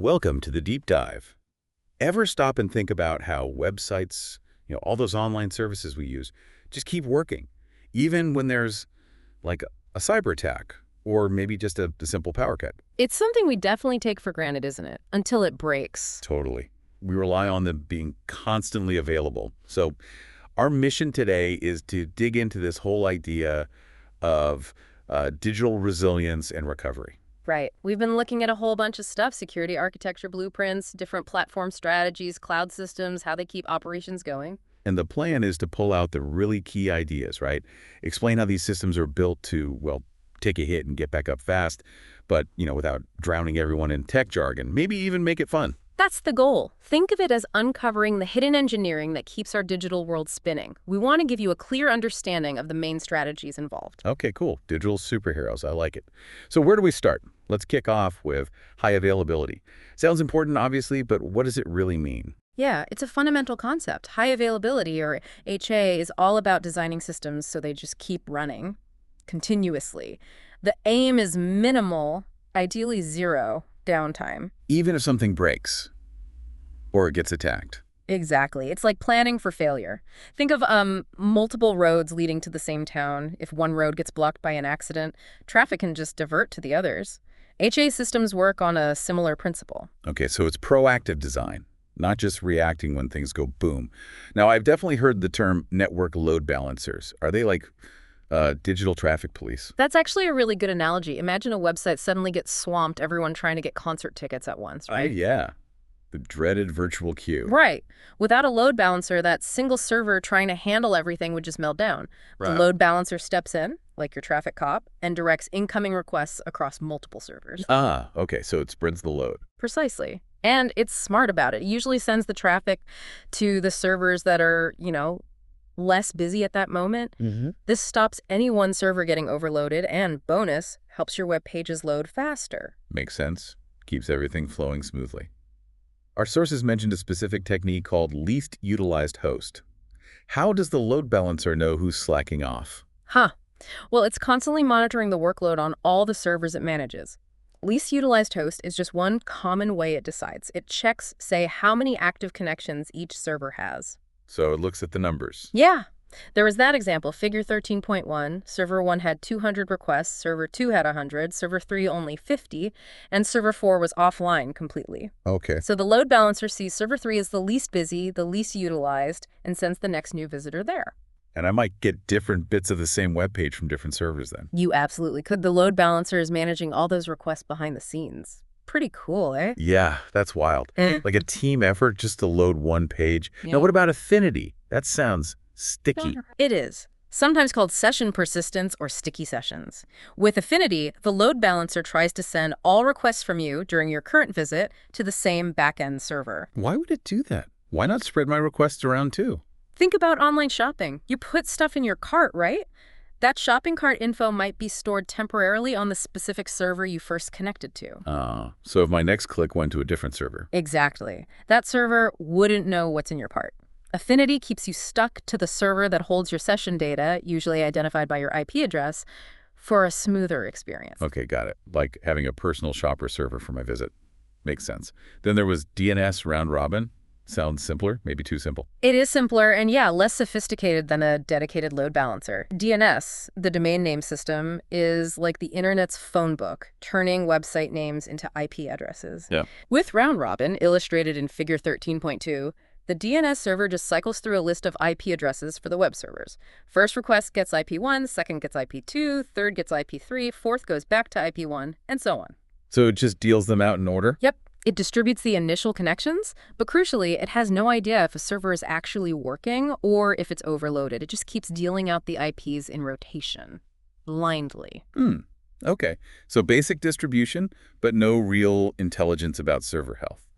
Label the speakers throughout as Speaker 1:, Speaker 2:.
Speaker 1: Welcome to the deep dive. Ever stop and think about how websites, all those online services we use, just keep working, even when there's like a cyber attack or maybe just a simple power cut?
Speaker 2: It's something we definitely take for granted, isn't it? Until it breaks.
Speaker 1: Totally. We rely on them being constantly available. So our mission today is to dig into this whole idea of digital resilience and recovery.
Speaker 2: Right. We've been looking at a whole bunch of stuff: security architecture blueprints, different platform strategies, cloud systems, how they keep operations going.
Speaker 1: And the plan is to pull out the really key ideas, right? Explain how these systems are built to, well, take a hit and get back up fast, but, without drowning everyone in tech jargon. Maybe even make it fun.
Speaker 2: That's the goal. Think of it as uncovering the hidden engineering that keeps our digital world spinning. We want to give you a clear understanding of the main strategies involved.
Speaker 1: Okay, cool. Digital superheroes. I like it. So where do we start? Let's kick off with high availability. Sounds important, obviously, but what does it really mean?
Speaker 2: Yeah, it's a fundamental concept. High availability, or HA, is all about designing systems so they just keep running continuously. The aim is minimal, ideally zero, downtime.
Speaker 1: Even if something breaks or it gets attacked.
Speaker 2: Exactly. It's like planning for failure. Think of multiple roads leading to the same town. If one road gets blocked by an accident, traffic can just divert to the others. HA systems work on a similar principle.
Speaker 1: Okay, so it's proactive design, not just reacting when things go boom. Now, I've definitely heard the term network load balancers. Are they like digital traffic police?
Speaker 2: That's actually a really good analogy. Imagine a website suddenly gets swamped, everyone trying to get concert tickets at once, right?
Speaker 1: Yeah. The dreaded virtual queue.
Speaker 2: Right. Without a load balancer, that single server trying to handle everything would just melt down.
Speaker 1: Right.
Speaker 2: The load balancer steps in, like your traffic cop, and directs incoming requests across multiple servers.
Speaker 1: Ah, okay, so it spreads the load.
Speaker 2: Precisely. And it's smart about it. It usually sends the traffic to the servers that are, less busy at that moment. This stops any one server getting overloaded and, bonus, helps your web pages load faster.
Speaker 1: Makes sense. Keeps everything flowing smoothly. Our sources mentioned a specific technique called least utilized host. How does the load balancer know who's slacking off?
Speaker 2: Well, it's constantly monitoring the workload on all the servers it manages. Least utilized host is just one common way it decides. It checks, say, how many active connections each server has.
Speaker 1: So it looks at the numbers.
Speaker 2: Yeah. There was that example, figure 13.1. Server 1 had 200 requests, server 2 had 100, server 3 only 50, and server 4 was offline completely.
Speaker 1: Okay.
Speaker 2: So the load balancer sees server 3 is the least busy, the least utilized, and sends the next new visitor there.
Speaker 1: And I might get different bits of the same web page from different servers then.
Speaker 2: You absolutely could. The load balancer is managing all those requests behind the scenes. Pretty cool, eh?
Speaker 1: Yeah, that's wild. Like a team effort just to load one page.
Speaker 2: Yeah.
Speaker 1: Now, what about affinity? That sounds sticky.
Speaker 2: It is. Sometimes called session persistence or sticky sessions. With affinity, the load balancer tries to send all requests from you during your current visit to the same back-end server.
Speaker 1: Why would it do that? Why not spread my requests around too?
Speaker 2: Think about online shopping. You put stuff in your cart, right? That shopping cart info might be stored temporarily on the specific server you first connected to.
Speaker 1: So if my next click went to a different server.
Speaker 2: Exactly. That server wouldn't know what's in your cart. Affinity keeps you stuck to the server that holds your session data, usually identified by your IP address, for a smoother experience.
Speaker 1: Okay, got it. Like having a personal shopper server for my visit. Makes sense. Then there was DNS round robin. Sounds simpler, maybe too simple.
Speaker 2: It is simpler and, yeah, less sophisticated than a dedicated load balancer. DNS, the domain name system, is like the internet's phone book, turning website names into IP addresses.
Speaker 1: Yeah.
Speaker 2: With round robin, illustrated in figure 13.2, the DNS server just cycles through a list of IP addresses for the web servers. First request gets IP1, second gets IP2, third gets IP3, fourth goes back to IP1, and so on.
Speaker 1: So it just deals them out in order?
Speaker 2: Yep. It distributes the initial connections, but crucially, it has no idea if a server is actually working or if it's overloaded. It just keeps dealing out the IPs in rotation, blindly.
Speaker 1: Okay. So basic distribution, but no real intelligence about server health.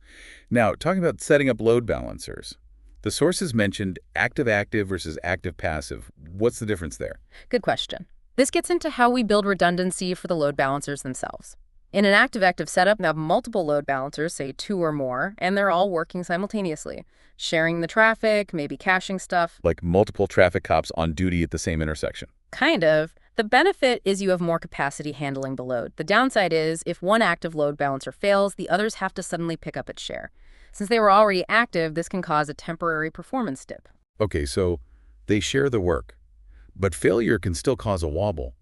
Speaker 1: Now, talking about setting up load balancers, the sources mentioned active-active versus active-passive. What's the difference there?
Speaker 2: Good question. This gets into how we build redundancy for the load balancers themselves. In an active-active setup, you have multiple load balancers, say 2 or more, and they're all working simultaneously, sharing the traffic, maybe caching stuff.
Speaker 1: Like multiple traffic cops on duty at the same intersection.
Speaker 2: Kind of. The benefit is you have more capacity handling the load. The downside is if one active load balancer fails, the others have to suddenly pick up its share. Since they were already active, this can cause a temporary performance dip.
Speaker 1: Okay, so they share the work, but failure can still cause a wobble.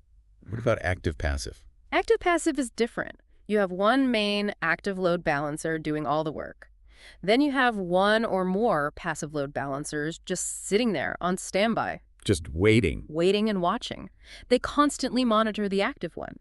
Speaker 1: What about active-passive?
Speaker 2: Active-passive is different. You have one main active load balancer doing all the work. Then you have one or more passive load balancers just sitting there on standby,
Speaker 1: Just waiting.
Speaker 2: waiting and watching. They constantly monitor the active one.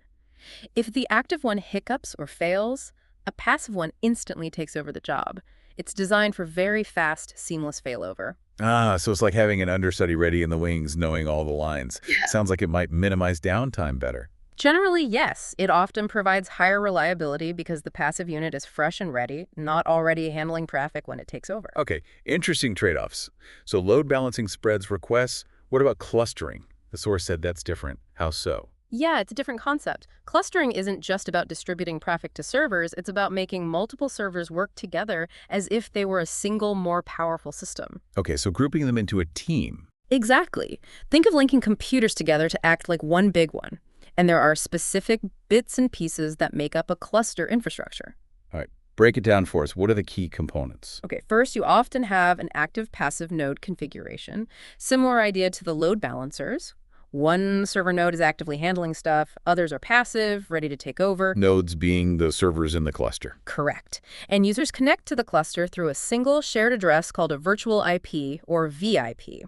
Speaker 2: If the active one hiccups or fails, a passive one instantly takes over the job. It's designed for very fast, seamless failover.
Speaker 1: Ah, so it's like having an understudy ready in the wings, knowing all the lines.
Speaker 2: Yeah.
Speaker 1: Sounds like it might minimize downtime better.
Speaker 2: Generally, yes. It often provides higher reliability because the passive unit is fresh and ready, not already handling traffic when it takes over.
Speaker 1: Okay, interesting trade-offs. So load balancing spreads requests. What about clustering? The source said that's different. How so?
Speaker 2: Yeah, it's a different concept. Clustering isn't just about distributing traffic to servers, it's about making multiple servers work together as if they were a single, more powerful system.
Speaker 1: Okay, so grouping them into a team.
Speaker 2: Exactly. Think of linking computers together to act like one big one. And there are specific bits and pieces that make up a cluster infrastructure.
Speaker 1: All right, break it down for us. What are the key components?
Speaker 2: Okay, first, you often have an active-passive node configuration. Similar idea to the load balancers. One server node is actively handling stuff, others are passive, ready to take over.
Speaker 1: Nodes being the servers in the cluster.
Speaker 2: Correct. And users connect to the cluster through a single shared address called a virtual IP, or VIP.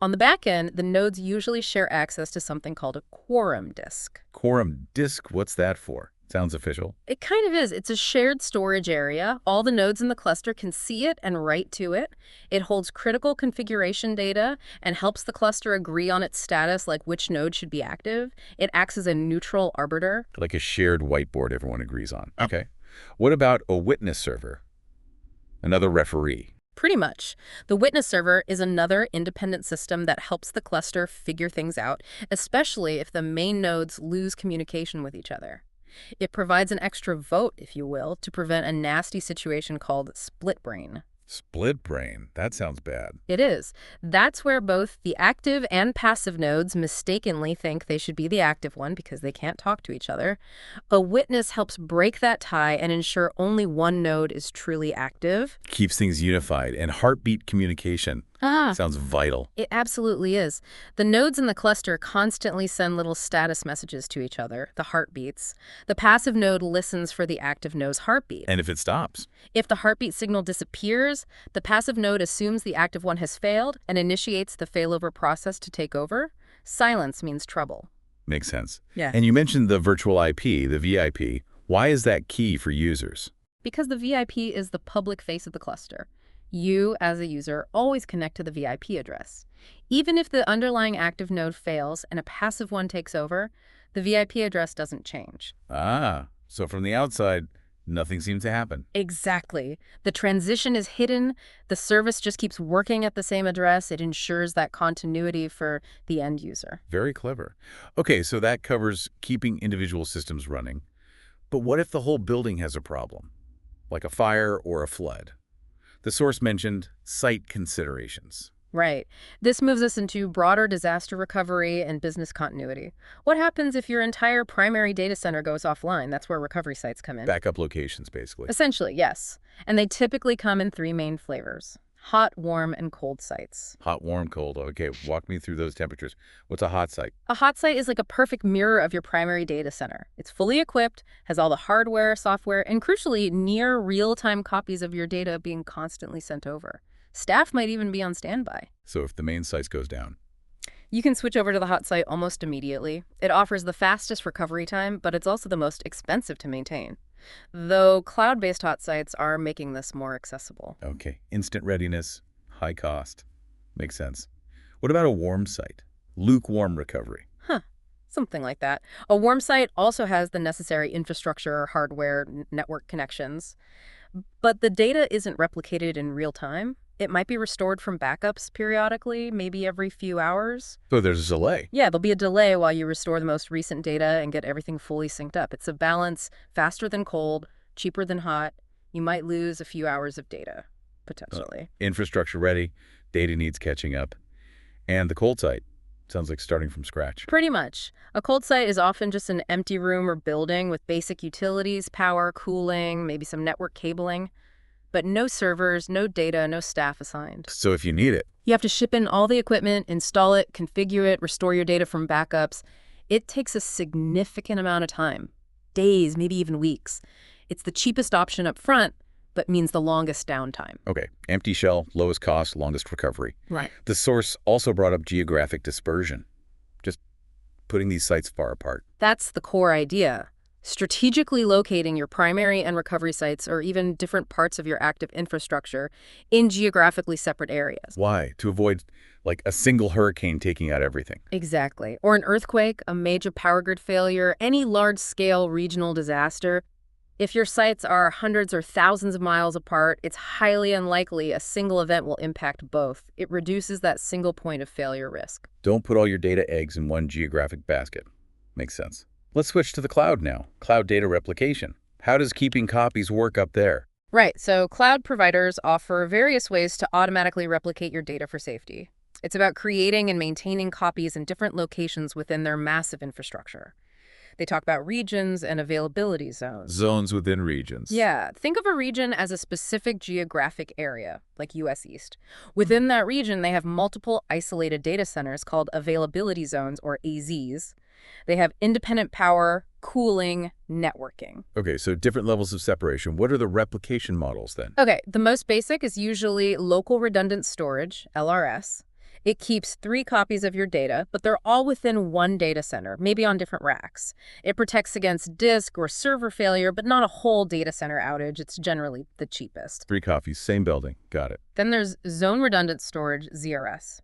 Speaker 2: On the back end, the nodes usually share access to something called a quorum disk.
Speaker 1: Quorum disk, what's that for? Sounds official.
Speaker 2: It kind of is. It's a shared storage area. All the nodes in the cluster can see it and write to it. It holds critical configuration data and helps the cluster agree on its status, like which node should be active. It acts as a neutral arbiter.
Speaker 1: Like a shared whiteboard everyone agrees on. Okay. What about a witness server? Another referee.
Speaker 2: Pretty much. The witness server is another independent system that helps the cluster figure things out, especially if the main nodes lose communication with each other. It provides an extra vote, if you will, to prevent a nasty situation called split brain.
Speaker 1: Split brain. That sounds bad.
Speaker 2: It is. That's where both the active and passive nodes mistakenly think they should be the active one because they can't talk to each other. A witness helps break that tie and ensure only one node is truly active.
Speaker 1: Keeps things unified, and heartbeat communication. Sounds vital.
Speaker 2: It absolutely is. The nodes in the cluster constantly send little status messages to each other, the heartbeats. The passive node listens for the active node's heartbeat.
Speaker 1: And if it stops?
Speaker 2: If the heartbeat signal disappears, the passive node assumes the active one has failed and initiates the failover process to take over. Silence means trouble.
Speaker 1: Makes sense.
Speaker 2: Yeah.
Speaker 1: And you mentioned the virtual IP, the VIP. Why is that key for users?
Speaker 2: Because the VIP is the public face of the cluster. You, as a user, always connect to the VIP address. Even if the underlying active node fails and a passive one takes over, the VIP address doesn't change.
Speaker 1: Ah, so from the outside, nothing seems to happen.
Speaker 2: Exactly. The transition is hidden. The service just keeps working at the same address. It ensures that continuity for the end user.
Speaker 1: Very clever. Okay, so that covers keeping individual systems running. But what if the whole building has a problem, like a fire or a flood? The source mentioned site considerations.
Speaker 2: Right. This moves us into broader disaster recovery and business continuity. What happens if your entire primary data center goes offline? That's where recovery sites come in.
Speaker 1: Backup locations, basically.
Speaker 2: Essentially, yes. And they typically come in three main flavors: hot, warm, and cold sites.
Speaker 1: Hot, warm, cold. Okay, walk me through those temperatures. What's a hot site?
Speaker 2: A hot site is like a perfect mirror of your primary data center. It's fully equipped, has all the hardware, software, and crucially, near real-time copies of your data being constantly sent over. Staff might even be on standby.
Speaker 1: So if the main site goes down.
Speaker 2: You can switch over to the hot site almost immediately. It offers the fastest recovery time, but it's also the most expensive to maintain. Though cloud-based hot sites are making this more accessible.
Speaker 1: Okay, instant readiness, high cost. Makes sense. What about a warm site? Lukewarm recovery.
Speaker 2: Something like that. A warm site also has the necessary infrastructure, hardware, network connections. But the data isn't replicated in real time. It might be restored from backups periodically, maybe every few hours.
Speaker 1: So there's a delay.
Speaker 2: Yeah, there'll be a delay while you restore the most recent data and get everything fully synced up. It's a balance: faster than cold, cheaper than hot. You might lose a few hours of data, potentially.
Speaker 1: Infrastructure ready, data needs catching up. And the cold site. Sounds like starting from scratch.
Speaker 2: Pretty much. A cold site is often just an empty room or building with basic utilities, power, cooling, maybe some network cabling. But no servers, no data, no staff assigned.
Speaker 1: So if you need it.
Speaker 2: You have to ship in all the equipment, install it, configure it, restore your data from backups. It takes a significant amount of time. Days, maybe even weeks. It's the cheapest option up front, but means the longest downtime.
Speaker 1: Okay, empty shell, lowest cost, longest recovery.
Speaker 2: Right.
Speaker 1: The source also brought up geographic dispersion, just putting these sites far apart.
Speaker 2: That's the core idea. Strategically locating your primary and recovery sites, or even different parts of your active infrastructure, in geographically separate areas.
Speaker 1: Why? To avoid, like, a single hurricane taking out everything.
Speaker 2: Exactly. Or an earthquake, a major power grid failure, any large-scale regional disaster. If your sites are hundreds or thousands of miles apart, it's highly unlikely a single event will impact both. It reduces that single point of failure risk.
Speaker 1: Don't put all your data eggs in one geographic basket. Makes sense. Let's switch to the cloud now. Cloud data replication. How does keeping copies work up there?
Speaker 2: Right, so cloud providers offer various ways to automatically replicate your data for safety. It's about creating and maintaining copies in different locations within their massive infrastructure. They talk about regions and availability zones.
Speaker 1: Zones within regions.
Speaker 2: Yeah, think of a region as a specific geographic area, like US East. Within that region, they have multiple isolated data centers called availability zones, or AZs. They have independent power, cooling, networking.
Speaker 1: Okay, so different levels of separation. What are the replication models then?
Speaker 2: Okay, the most basic is usually local redundant storage, LRS. It keeps 3 copies of your data, but they're all within one data center, maybe on different racks. It protects against disk or server failure, but not a whole data center outage. It's generally the cheapest.
Speaker 1: 3 copies, same building. Got it.
Speaker 2: Then there's zone redundant storage, ZRS.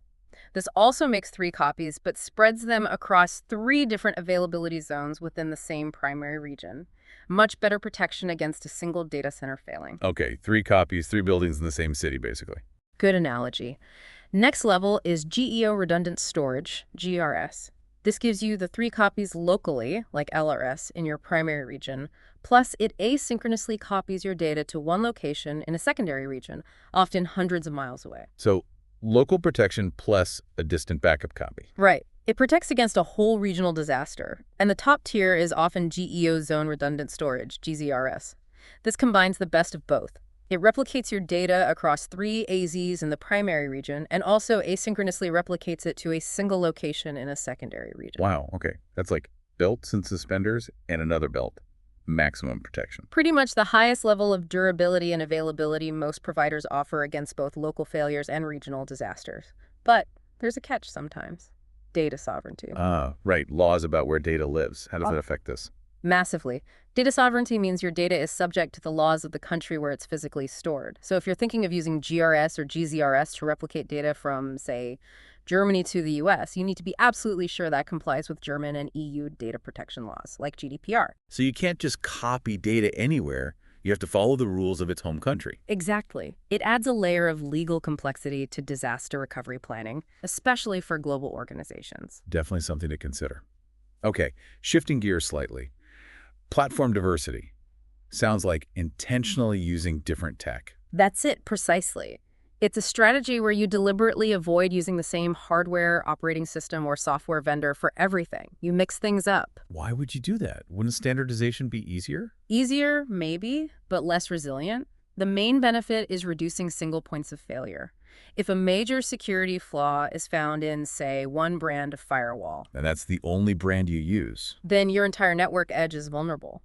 Speaker 2: This also makes 3 copies, but spreads them across 3 different availability zones within the same primary region. Much better protection against a single data center failing.
Speaker 1: Okay, 3 copies, 3 buildings in the same city, basically.
Speaker 2: Good analogy. Next level is GEO redundant storage, GRS. This gives you the 3 copies locally, like LRS, in your primary region, plus it asynchronously copies your data to one location in a secondary region, often hundreds of miles away.
Speaker 1: So, local protection plus a distant backup copy.
Speaker 2: Right. It protects against a whole regional disaster, and the top tier is often GEO Zone Redundant Storage, GZRS. This combines the best of both. It replicates your data across 3 AZs in the primary region and also asynchronously replicates it to a single location in a secondary region.
Speaker 1: Wow, okay. That's like belts and suspenders and another belt. Maximum protection.
Speaker 2: Pretty much the highest level of durability and availability most providers offer against both local failures and regional disasters. But there's a catch sometimes. Data sovereignty.
Speaker 1: Right. Laws about where data lives. How does that affect this?
Speaker 2: Massively. Data sovereignty means your data is subject to the laws of the country where it's physically stored. So if you're thinking of using GRS or GZRS to replicate data from, say, Germany to the US, you need to be absolutely sure that complies with German and EU data protection laws, like GDPR.
Speaker 1: So you can't just copy data anywhere. You have to follow the rules of its home country.
Speaker 2: Exactly. It adds a layer of legal complexity to disaster recovery planning, especially for global organizations.
Speaker 1: Definitely something to consider. Okay, shifting gears slightly. Platform diversity. Sounds like intentionally using different tech.
Speaker 2: That's it, precisely. It's a strategy where you deliberately avoid using the same hardware, operating system, or software vendor for everything. You mix things up.
Speaker 1: Why would you do that? Wouldn't standardization be easier?
Speaker 2: Easier, maybe, but less resilient. The main benefit is reducing single points of failure. If a major security flaw is found in, say, one brand of firewall,
Speaker 1: And that's the only brand you use.
Speaker 2: then your entire network edge is vulnerable.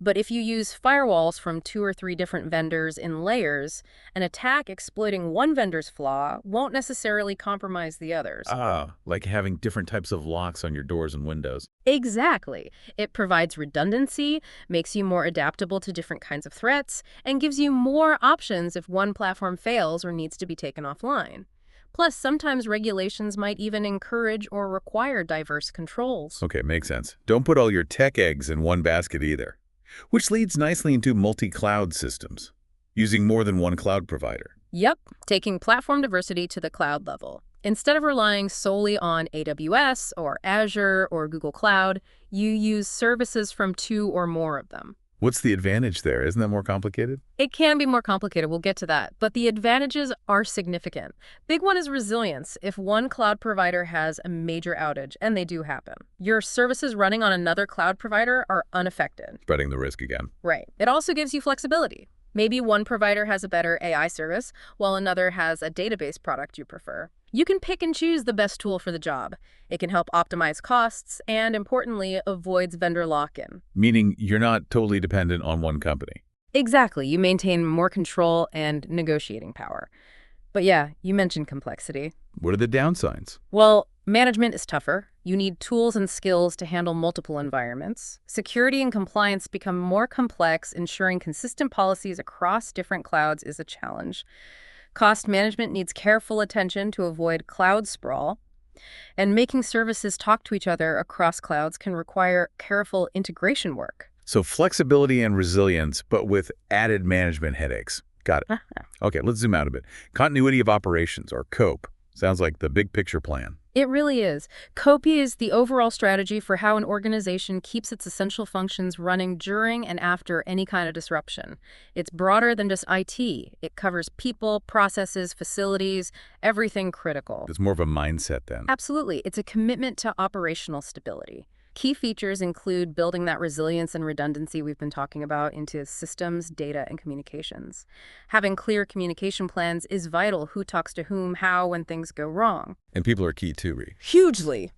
Speaker 2: But if you use firewalls from 2 or 3 different vendors in layers, an attack exploiting one vendor's flaw won't necessarily compromise the others.
Speaker 1: Like having different types of locks on your doors and windows.
Speaker 2: Exactly. It provides redundancy, makes you more adaptable to different kinds of threats, and gives you more options if one platform fails or needs to be taken offline. Plus, sometimes regulations might even encourage or require diverse controls.
Speaker 1: Okay, makes sense. Don't put all your tech eggs in one basket either. Which leads nicely into multi-cloud systems, using more than one cloud provider.
Speaker 2: Yep, taking platform diversity to the cloud level. Instead of relying solely on AWS or Azure or Google Cloud, you use services from 2 or more of them.
Speaker 1: What's the advantage there? Isn't that more complicated?
Speaker 2: It can be more complicated, we'll get to that, but the advantages are significant. Big one is resilience. If one cloud provider has a major outage, and they do happen, your services running on another cloud provider are unaffected.
Speaker 1: Spreading the risk again.
Speaker 2: Right. It also gives you flexibility. Maybe one provider has a better AI service, while another has a database product you prefer. You can pick and choose the best tool for the job. It can help optimize costs and, importantly, avoids vendor lock-in.
Speaker 1: Meaning you're not totally dependent on one company.
Speaker 2: Exactly. You maintain more control and negotiating power. But yeah, you mentioned complexity.
Speaker 1: What are the downsides?
Speaker 2: Well, management is tougher. You need tools and skills to handle multiple environments. Security and compliance become more complex. Ensuring consistent policies across different clouds is a challenge. Cost management needs careful attention to avoid cloud sprawl. And making services talk to each other across clouds can require careful integration work.
Speaker 1: So flexibility and resilience, but with added management headaches. Got it. Okay, let's zoom out a bit. Continuity of operations, or COOP. Sounds like the big picture plan.
Speaker 2: It really is. COPI is the overall strategy for how an organization keeps its essential functions running during and after any kind of disruption. It's broader than just IT. It covers people, processes, facilities, everything critical.
Speaker 1: It's more of a mindset then.
Speaker 2: Absolutely. It's a commitment to operational stability. Key features include building that resilience and redundancy we've been talking about into systems, data, and communications. Having clear communication plans is vital. Who talks to whom, how, when things go wrong.
Speaker 1: And people are key too, Ree.
Speaker 2: Hugely.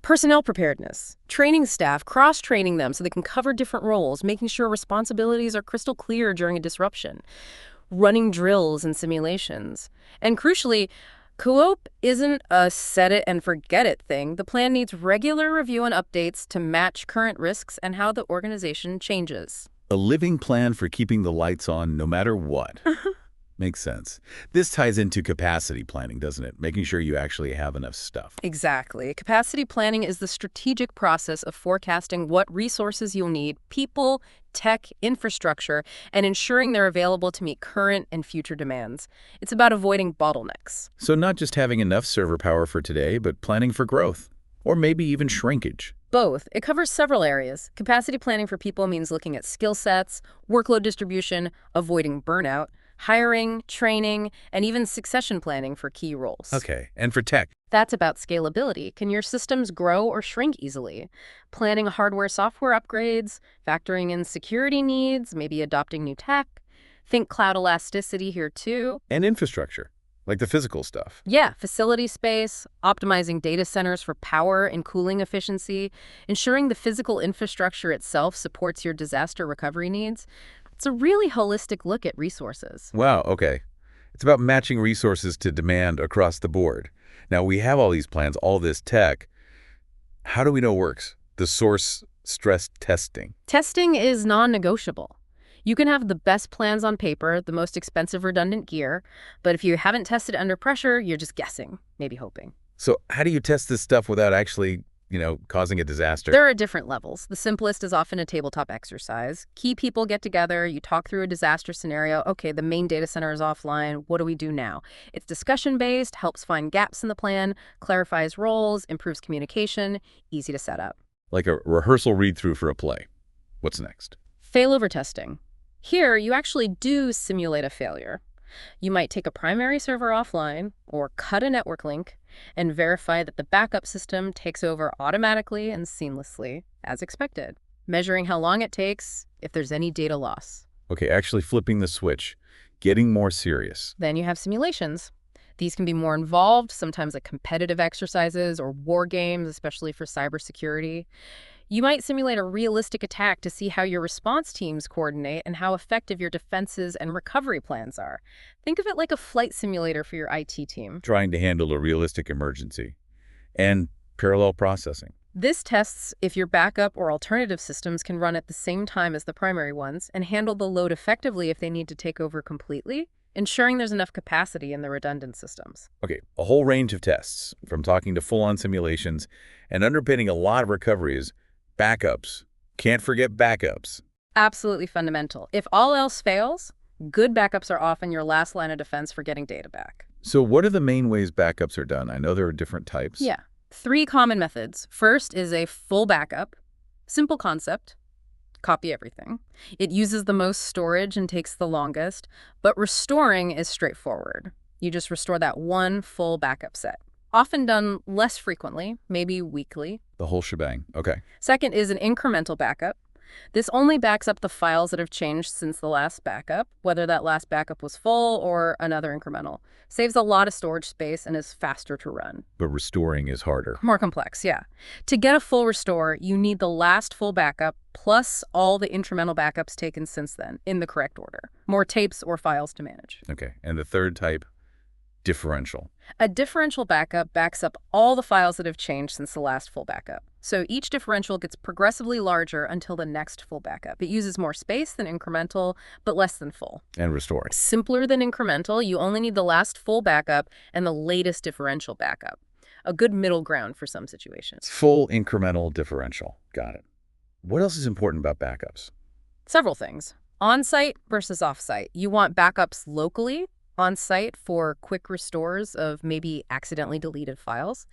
Speaker 2: Personnel preparedness. Training staff, cross-training them so they can cover different roles, making sure responsibilities are crystal clear during a disruption. Running drills and simulations. And crucially, COOP isn't a set-it-and-forget-it thing. The plan needs regular review and updates to match current risks and how the organization changes.
Speaker 1: A living plan for keeping the lights on no matter what. Makes sense. This ties into capacity planning, doesn't it? Making sure you actually have enough stuff.
Speaker 2: Exactly. Capacity planning is the strategic process of forecasting what resources you'll need, people, tech, infrastructure, and ensuring they're available to meet current and future demands. It's about avoiding bottlenecks.
Speaker 1: So not just having enough server power for today, but planning for growth. Or maybe even shrinkage.
Speaker 2: Both. It covers several areas. Capacity planning for people means looking at skill sets, workload distribution, avoiding burnout, hiring, training, and even succession planning for key roles.
Speaker 1: Okay, and for tech?
Speaker 2: That's about scalability. Can your systems grow or shrink easily? Planning hardware-software upgrades, factoring in security needs, maybe adopting new tech. Think cloud elasticity here too.
Speaker 1: And infrastructure, like the physical stuff.
Speaker 2: Yeah, facility space, optimizing data centers for power and cooling efficiency, ensuring the physical infrastructure itself supports your disaster recovery needs. It's a really holistic look at resources.
Speaker 1: Wow, okay. It's about matching resources to demand across the board. Now, we have all these plans, all this tech. How do we know it works? The source stress testing.
Speaker 2: Testing is non-negotiable. You can have the best plans on paper, the most expensive redundant gear, but if you haven't tested under pressure, you're just guessing, maybe hoping.
Speaker 1: So how do you test this stuff without actually, causing a disaster?
Speaker 2: There are different levels. The simplest is often a tabletop exercise. Key people get together, you talk through a disaster scenario. Okay, the main data center is offline. What do we do now? It's discussion-based, helps find gaps in the plan, clarifies roles, improves communication, easy to set up.
Speaker 1: Like a rehearsal read-through for a play. What's next?
Speaker 2: Failover testing. Here, you actually do simulate a failure. You might take a primary server offline or cut a network link and verify that the backup system takes over automatically and seamlessly, as expected, measuring how long it takes if there's any data loss.
Speaker 1: Okay, actually flipping the switch, getting more serious.
Speaker 2: Then you have simulations. These can be more involved, sometimes like competitive exercises or war games, especially for cybersecurity. You might simulate a realistic attack to see how your response teams coordinate and how effective your defenses and recovery plans are. Think of it like a flight simulator for your IT team.
Speaker 1: Trying to handle a realistic emergency. And parallel processing.
Speaker 2: This tests if your backup or alternative systems can run at the same time as the primary ones and handle the load effectively if they need to take over completely, ensuring there's enough capacity in the redundant systems.
Speaker 1: Okay, a whole range of tests, from talking to full-on simulations, and underpinning a lot of recovery is backups. Can't forget backups.
Speaker 2: Absolutely fundamental. If all else fails, good backups are often your last line of defense for getting data back.
Speaker 1: So what are the main ways backups are done? I know there are different types.
Speaker 2: Yeah. 3 common methods. First is a full backup. Simple concept. Copy everything. It uses the most storage and takes the longest, but restoring is straightforward. You just restore that one full backup set, often done less frequently, maybe weekly.
Speaker 1: The whole shebang. Okay.
Speaker 2: Second is an incremental backup. This only backs up the files that have changed since the last backup, whether that last backup was full or another incremental. Saves a lot of storage space and is faster to run.
Speaker 1: But restoring is harder.
Speaker 2: More complex, yeah. To get a full restore, you need the last full backup plus all the incremental backups taken since then, in the correct order. More tapes or files to manage.
Speaker 1: Okay. And the third type, differential.
Speaker 2: A differential backup backs up all the files that have changed since the last full backup. So each differential gets progressively larger until the next full backup. It uses more space than incremental, but less than full.
Speaker 1: And restoring.
Speaker 2: Simpler than incremental, you only need the last full backup and the latest differential backup. A good middle ground for some situations.
Speaker 1: Full incremental differential. Got it. What else is important about backups?
Speaker 2: Several things. On-site versus off-site. You want backups locally, on-site for quick restores of maybe accidentally deleted files.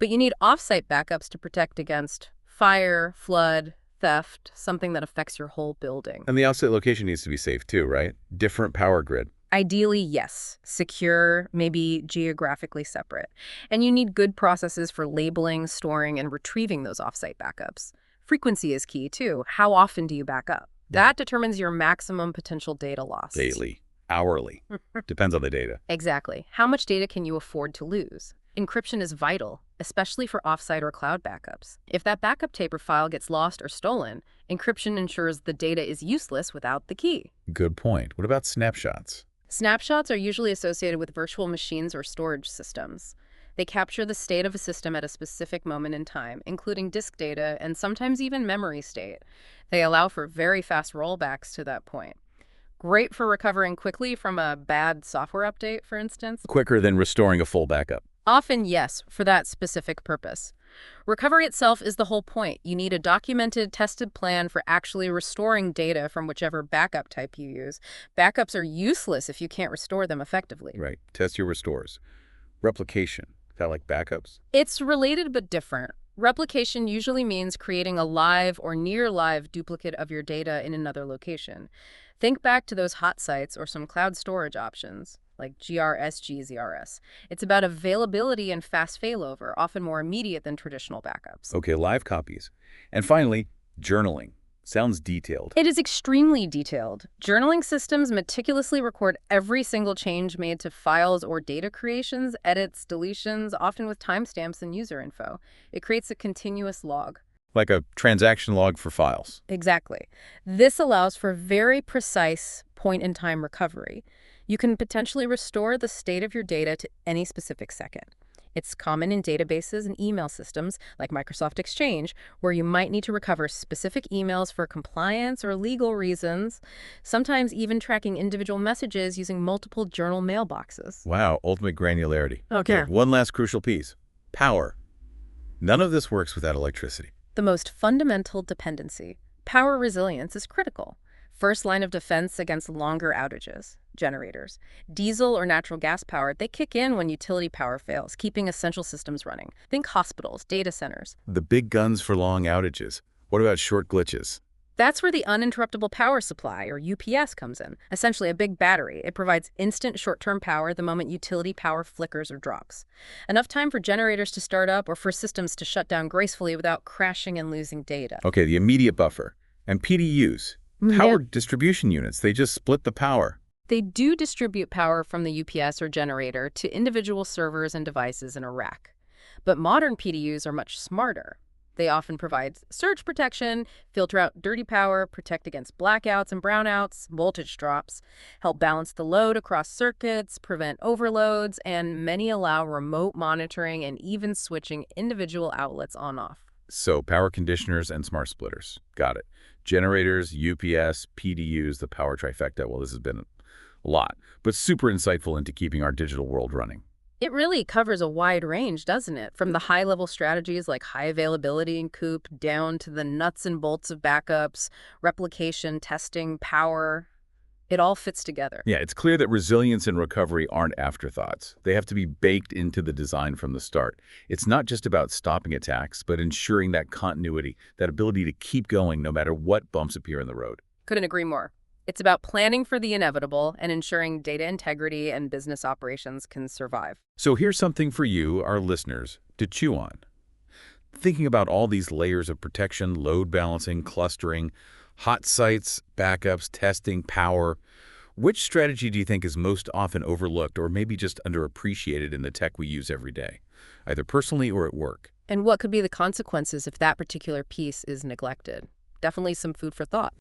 Speaker 2: But you need off-site backups to protect against fire, flood, theft, something that affects your whole building.
Speaker 1: And the offsite location needs to be safe too, right? Different power grid.
Speaker 2: Ideally, yes. Secure, maybe geographically separate. And you need good processes for labeling, storing, and retrieving those off-site backups. Frequency is key too. How often do you back up? That determines your maximum potential data loss.
Speaker 1: Daily. Hourly. Depends on the data.
Speaker 2: Exactly. How much data can you afford to lose? Encryption is vital, especially for offsite or cloud backups. If that backup tape or file gets lost or stolen, encryption ensures the data is useless without the key.
Speaker 1: Good point. What about snapshots?
Speaker 2: Snapshots are usually associated with virtual machines or storage systems. They capture the state of a system at a specific moment in time, including disk data and sometimes even memory state. They allow for very fast rollbacks to that point. Great for recovering quickly from a bad software update, for instance.
Speaker 1: Quicker than restoring a full backup.
Speaker 2: Often, yes, for that specific purpose. Recovery itself is the whole point. You need a documented, tested plan for actually restoring data from whichever backup type you use. Backups are useless if you can't restore them effectively.
Speaker 1: Right. Test your restores. Replication. Is that like backups?
Speaker 2: It's related but different. Replication usually means creating a live or near-live duplicate of your data in another location. Think back to those hot sites or some cloud storage options, like GZRS. It's about availability and fast failover, often more immediate than traditional backups.
Speaker 1: Okay, live copies. And finally, journaling. Sounds detailed.
Speaker 2: It is extremely detailed. Journaling systems meticulously record every single change made to files or data creations, edits, deletions, often with timestamps and user info. It creates a continuous log.
Speaker 1: Like a transaction log for files.
Speaker 2: Exactly. This allows for very precise point-in-time recovery. You can potentially restore the state of your data to any specific second. It's common in databases and email systems like Microsoft Exchange, where you might need to recover specific emails for compliance or legal reasons, sometimes even tracking individual messages using multiple journal mailboxes.
Speaker 1: Wow, ultimate granularity.
Speaker 2: Okay.
Speaker 1: One last crucial piece. Power. None of this works without electricity.
Speaker 2: The most fundamental dependency. Power resilience is critical. First line of defense against longer outages. Generators. Diesel or natural gas powered, they kick in when utility power fails, keeping essential systems running. Think hospitals, data centers.
Speaker 1: The big guns for long outages. What about short glitches?
Speaker 2: That's where the uninterruptible power supply, or UPS, comes in. Essentially a big battery. It provides instant short-term power the moment utility power flickers or drops. Enough time for generators to start up or for systems to shut down gracefully without crashing and losing data.
Speaker 1: Okay, the immediate buffer. And PDUs. Power distribution units. They just split the power.
Speaker 2: They do distribute power from the UPS or generator to individual servers and devices in a rack. But modern PDUs are much smarter. They often provide surge protection, filter out dirty power, protect against blackouts and brownouts, voltage drops, help balance the load across circuits, prevent overloads, and many allow remote monitoring and even switching individual outlets on-off.
Speaker 1: So power conditioners and smart splitters. Got it. Generators, UPS, PDUs, the power trifecta. Well, this has been a lot, but super insightful into keeping our digital world running.
Speaker 2: It really covers a wide range, doesn't it? From the high-level strategies like high availability and COOP down to the nuts and bolts of backups, replication, testing, power. It all fits together.
Speaker 1: Yeah, it's clear that resilience and recovery aren't afterthoughts. They have to be baked into the design from the start. It's not just about stopping attacks, but ensuring that continuity, that ability to keep going no matter what bumps appear in the road.
Speaker 2: Couldn't agree more. It's about planning for the inevitable and ensuring data integrity and business operations can survive.
Speaker 1: So here's something for you, our listeners, to chew on. Thinking about all these layers of protection, load balancing, clustering, hot sites, backups, testing, power, which strategy do you think is most often overlooked or maybe just underappreciated in the tech we use every day, either personally or at work?
Speaker 2: And what could be the consequences if that particular piece is neglected? Definitely some food for thought.